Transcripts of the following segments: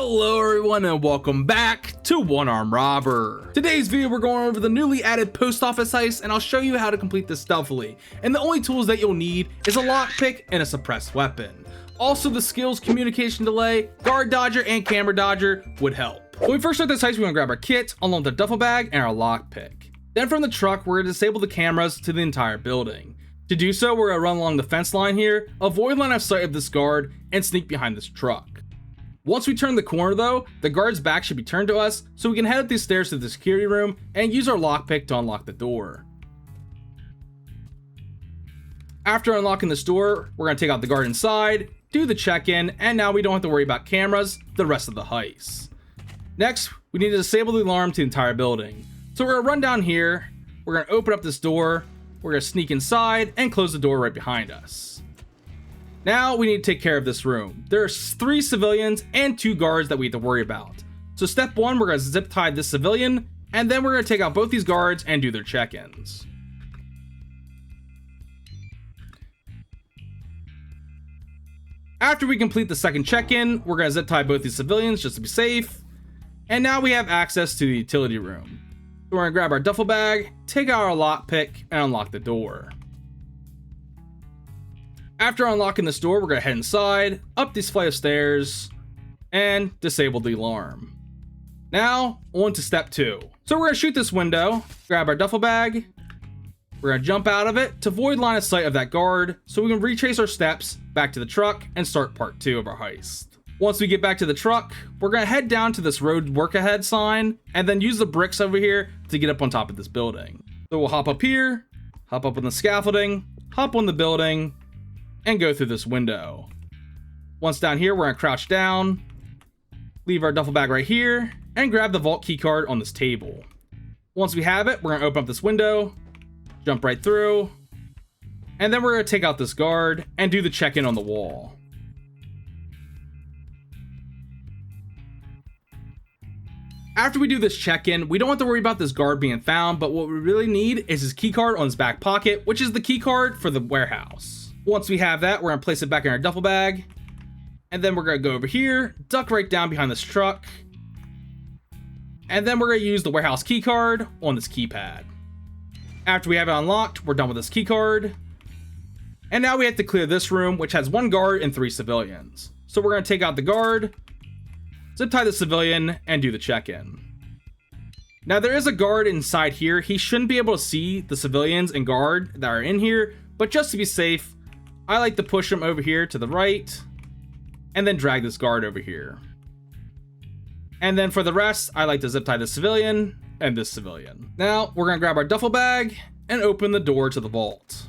Hello everyone and welcome back to One Arm Robber. Today's video we're going over the newly added post office heist and I'll show you how to complete this stealthily. And the only tools that you'll need is a lockpick and a suppressed weapon. Also the skills communication delay, guard dodger, and camera dodger would help. When we first start this heist, we're gonna grab our kit along with the duffel bag and our lockpick. Then from the truck, we're gonna disable the cameras to the entire building. To do so, we're gonna run along the fence line here, avoid line of sight of this guard, and sneak behind this truck. Once we turn the corner though, the guard's back should be turned to us, so we can head up these stairs to the security room and use our lockpick to unlock the door. After unlocking this door, we're gonna take out the guard inside, do the check-in, and now we don't have to worry about cameras the rest of the heist. Next, we need to disable the alarm to the entire building. So we're gonna run down here, we're gonna open up this door, we're gonna sneak inside and close the door right behind us. Now we need to take care of this room. There's 3 civilians and 2 guards that we have to worry about. So step 1, we're gonna zip tie this civilian, and then we're gonna take out both these guards and do their check-ins. After we complete the second check-in, we're gonna zip tie both these civilians just to be safe. And now we have access to the utility room. So we're gonna grab our duffel bag, take out our lockpick, and unlock the door. After unlocking this door, we're gonna head inside, up this flight of stairs, and disable the alarm. Now, on to step 2. So we're gonna shoot this window, grab our duffel bag, we're gonna jump out of it to avoid line of sight of that guard, so we can retrace our steps back to the truck and start part 2 of our heist. Once we get back to the truck, we're gonna head down to this road work ahead sign, and then use the bricks over here to get up on top of this building. So we'll hop up here, hop up on the scaffolding, hop on the building, and go through this window. Once down here, we're gonna crouch down, leave our duffel bag right here, and grab the vault key card on this table. Once we have it, we're gonna open up this window, jump right through, and then we're gonna take out this guard and do the check-in on the wall. After we do this check-in, we don't have to worry about this guard being found, but what we really need is his key card on his back pocket, which is the key card for the warehouse. Once we have that, we're gonna place it back in our duffel bag, and then we're gonna go over here, duck right down behind this truck, and then we're gonna use the warehouse key card on this keypad. After we have it unlocked, we're done with this key card, and now we have to clear this room, which has 1 guard and 3 civilians. So we're gonna take out the guard, zip tie the civilian, and do the check-in. Now there is a guard inside here. He shouldn't be able to see the civilians and guard that are in here, but just to be safe, I like to push him over here to the right, and then drag this guard over here. And then for the rest, I like to zip tie this civilian and this civilian. Now we're gonna grab our duffel bag and open the door to the vault.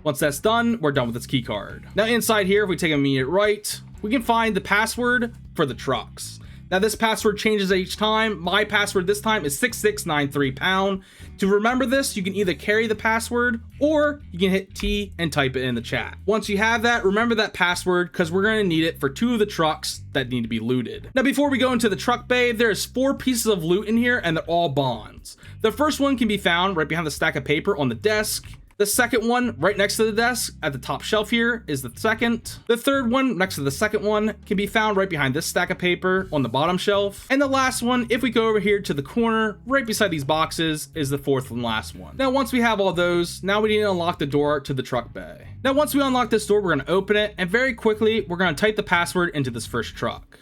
Once that's done, we're done with this key card. Now inside here, if we take a immediate right, we can find the password for the trucks. Now this password changes each time. My password this time is 6693#. To remember this, you can either carry the password or you can hit T and type it in the chat. Once you have that, remember that password because we're gonna need it for 2 of the trucks that need to be looted. Now before we go into the truck bay, there's 4 pieces of loot in here and they're all bonds. The first one can be found right behind the stack of paper on the desk. The second one, right next to the desk, at the top shelf here, is the second. The third one, next to the second one, can be found right behind this stack of paper on the bottom shelf. And the last one, if we go over here to the corner, right beside these boxes, is the 4th and last one. Now, once we have all those, now we need to unlock the door to the truck bay. Now, once we unlock this door, we're gonna open it, and very quickly, we're gonna type the password into this first truck.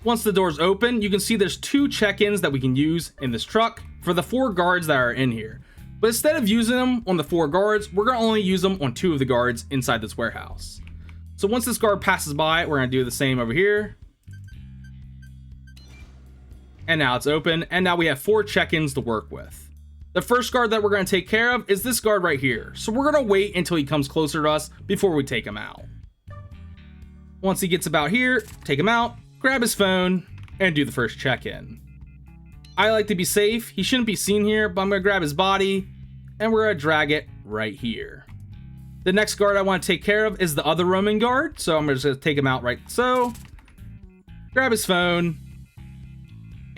Once the door's open, you can see there's 2 check-ins that we can use in this truck for the 4 guards that are in here. But instead of using them on the 4 guards, we're gonna only use them on 2 of the guards inside this warehouse. So once this guard passes by, we're gonna do the same over here. And now it's open, and now we have 4 check-ins to work with. The first guard that we're gonna take care of is this guard right here. So we're gonna wait until he comes closer to us before we take him out. Once he gets about here, take him out, grab his phone, and do the first check-in. I like to be safe. He shouldn't be seen here, but I'm gonna grab his body, and we're gonna drag it right here. The next guard I want to take care of is the other Roman guard, so I'm just gonna take him out right so. Grab his phone,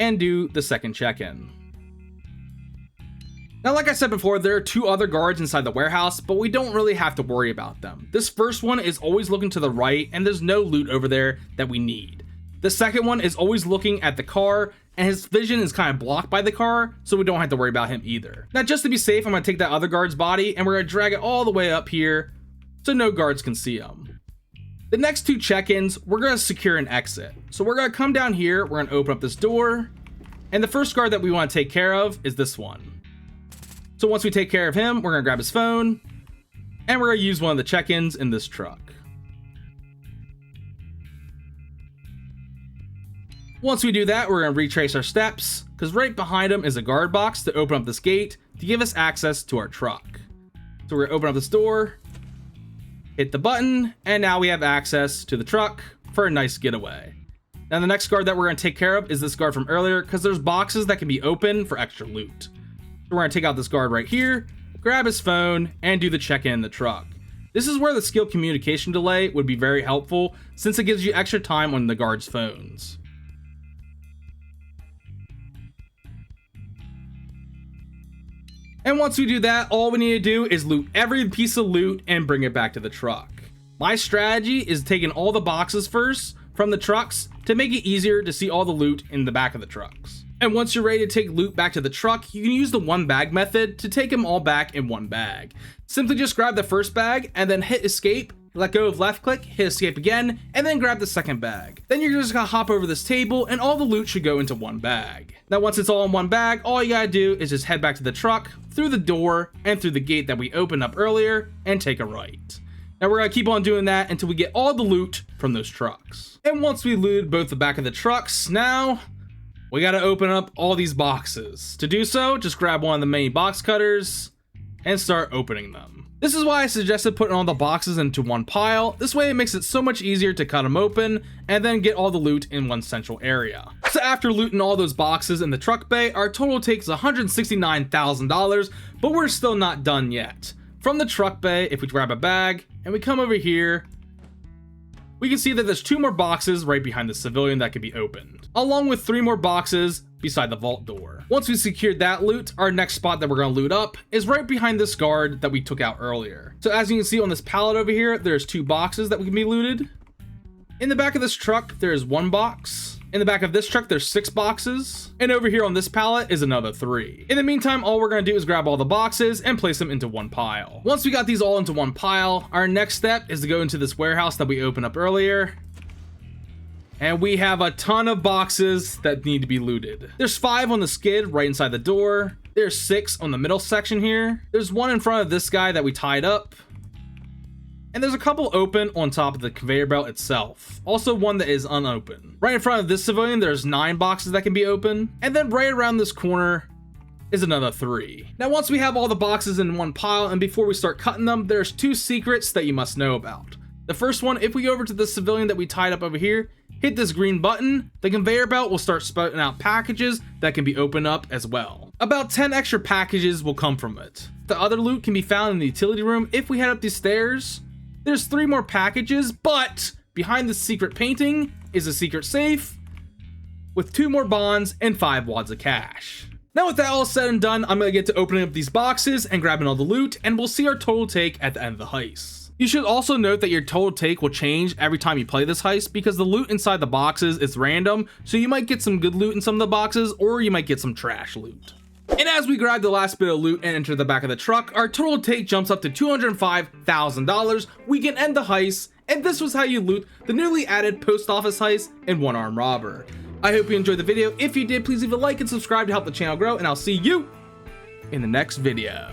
and do the second check-in. Now, like I said before, there are 2 other guards inside the warehouse, but we don't really have to worry about them. This first one is always looking to the right, and there's no loot over there that we need. The second one is always looking at the car, and his vision is kind of blocked by the car, so we don't have to worry about him either. Now, just to be safe, I'm going to take that other guard's body, and we're going to drag it all the way up here, so no guards can see him. The next 2 check-ins, we're going to secure an exit. So we're going to come down here, we're going to open up this door, and the first guard that we want to take care of is this one. So once we take care of him, we're going to grab his phone, and we're going to use one of the check-ins in this truck. Once we do that, we're going to retrace our steps, because right behind him is a guard box to open up this gate to give us access to our truck. So we're going to open up this door, hit the button, and now we have access to the truck for a nice getaway. Now the next guard that we're going to take care of is this guard from earlier, because there's boxes that can be opened for extra loot. So we're going to take out this guard right here, grab his phone, and do the check-in in the truck. This is where the skill communication delay would be very helpful, since it gives you extra time on the guards' phones. And once we do that, all we need to do is loot every piece of loot and bring it back to the truck. My strategy is taking all the boxes first from the trucks to make it easier to see all the loot in the back of the trucks. And once you're ready to take loot back to the truck, you can use the 1 bag method to take them all back in 1 bag. Simply just grab the first bag and then hit escape, let go of left click, hit escape again, and then grab the second bag. Then you're just gonna hop over this table and all the loot should go into 1 bag. Now once it's all in 1 bag, all you gotta do is just head back to the truck, through the door, and through the gate that we opened up earlier, and take a right. Now we're gonna keep on doing that until we get all the loot from those trucks. And once we looted both the back of the trucks, now we gotta open up all these boxes. To do so, just grab one of the mini box cutters and start opening them. This is why I suggested putting all the boxes into 1 pile. This way it makes it so much easier to cut them open and then get all the loot in 1 central area. So after looting all those boxes in the truck bay, our total takes $169,000, but we're still not done yet. From the truck bay, if we grab a bag and we come over here, we can see that there's 2 more boxes right behind the civilian that can be opened, along with 3 more boxes beside the vault door. Once we secured that loot, our next spot that we're going to loot up is right behind this guard that we took out earlier. So as you can see on this pallet over here, there's 2 boxes that can be looted. In the back of this truck, there's 1 box. In the back of this truck, there's 6 boxes. And over here on this pallet is another 3. In the meantime, all we're going to do is grab all the boxes and place them into 1 pile. Once we got these all into 1 pile, our next step is to go into this warehouse that we opened up earlier. And we have a ton of boxes that need to be looted. There's 5 on the skid right inside the door. There's 6 on the middle section here. There's 1 in front of this guy that we tied up. And there's a couple open on top of the conveyor belt itself. Also 1 that is unopened. Right in front of this civilian, there's 9 boxes that can be open. And then right around this corner is another 3. Now once we have all the boxes in 1 pile and before we start cutting them, there's 2 secrets that you must know about. The first one, if we go over to the civilian that we tied up over here, hit this green button, the conveyor belt will start spouting out packages that can be opened up as well. About 10 extra packages will come from it. The other loot can be found in the utility room. If we head up these stairs, there's 3 more packages, but behind the secret painting is a secret safe with 2 more bonds and 5 wads of cash. Now with that all said and done, I'm going to get to opening up these boxes and grabbing all the loot, and we'll see our total take at the end of the heist. You should also note that your total take will change every time you play this heist because the loot inside the boxes is random, so you might get some good loot in some of the boxes or you might get some trash loot. And as we grab the last bit of loot and enter the back of the truck, our total take jumps up to $205,000. We can end the heist, and this was how you loot the newly added post office heist and 1-armed robber. I hope you enjoyed the video. If you did, please leave a like and subscribe to help the channel grow, and I'll see you in the next video.